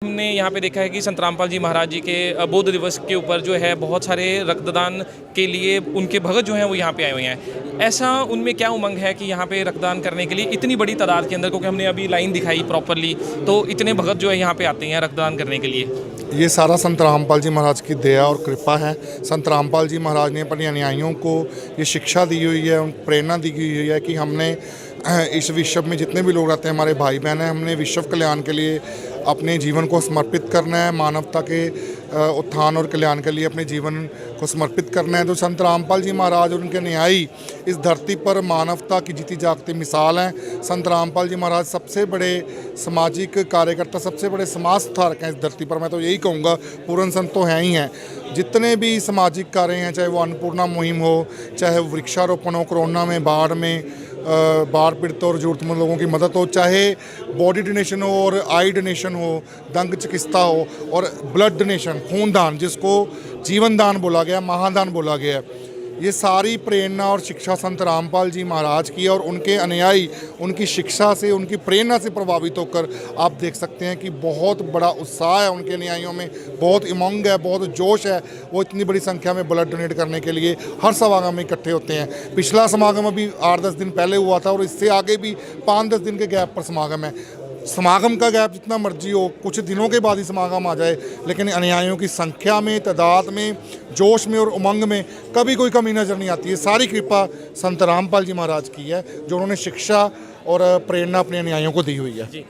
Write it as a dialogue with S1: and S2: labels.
S1: हमने यहाँ पे देखा है कि संत रामपाल जी महाराज जी के बौद्ध दिवस के ऊपर जो है बहुत सारे रक्तदान के लिए उनके भगत जो हैं वो यहाँ पे आए हुए हैं। ऐसा उनमें क्या उमंग है कि यहाँ पे रक्तदान करने के लिए इतनी बड़ी तादाद के अंदर, क्योंकि हमने अभी लाइन दिखाई प्रॉपरली, तो इतने भगत जो है यहाँ पे आते हैं रक्तदान करने के लिए।
S2: ये सारा संत रामपाल जी महाराज की दया और कृपा है। संत रामपाल जी महाराज ने अपने अनुयायियों को ये शिक्षा दी हुई है, प्रेरणा दी हुई है कि हमने इस विश्व में जितने भी लोग रहते हैं, हमारे भाई बहन हैं, हमने विश्व कल्याण के लिए अपने जीवन को समर्पित करना है, मानवता के उत्थान और कल्याण के लिए अपने जीवन को समर्पित करना है। तो संत रामपाल जी महाराज और उनके अनुयायी इस धरती पर मानवता की जीती जागती मिसाल हैं। संत रामपाल जी महाराज सबसे बड़े सामाजिक कार्यकर्ता, सबसे बड़े समाज सुधारक हैं इस धरती पर। मैं तो यही कहूँगा, पूर्ण संत तो हैं ही हैं। जितने भी सामाजिक कार्य हैं, चाहे वो अन्नपूर्णा मुहिम हो, चाहे वो वृक्षारोपण हो, कोरोना में बाढ़ पीड़ितों और ज़रूरतमंद लोगों की मदद हो, चाहे बॉडी डोनेशन हो और आई डोनेशन हो, दंग चिकित्सा हो, और ब्लड डोनेशन, खूनदान, जिसको जीवन दान बोला गया, महादान बोला गया। ये सारी प्रेरणा और शिक्षा संत रामपाल जी महाराज की, और उनके अनुयायी उनकी शिक्षा से, उनकी प्रेरणा से प्रभावित होकर आप देख सकते हैं कि बहुत बड़ा उत्साह है उनके अनुयायियों में, बहुत उमंग है, बहुत जोश है। वो इतनी बड़ी संख्या में ब्लड डोनेट करने के लिए हर समागम में इकट्ठे होते हैं। पिछला समागम अभी 8-10 दिन पहले हुआ था, और इससे आगे भी 5-10 दिन के गैप पर समागम है। समागम का गैप जितना मर्जी हो, कुछ दिनों के बाद ही समागम आ जाए, लेकिन अनुयायियों की संख्या में, तादाद में, जोश में और उमंग में कभी कोई कमी नज़र नहीं आती है। सारी कृपा संत रामपाल जी महाराज की है, जो उन्होंने शिक्षा और प्रेरणा अपने अनुयायियों को दी हुई है।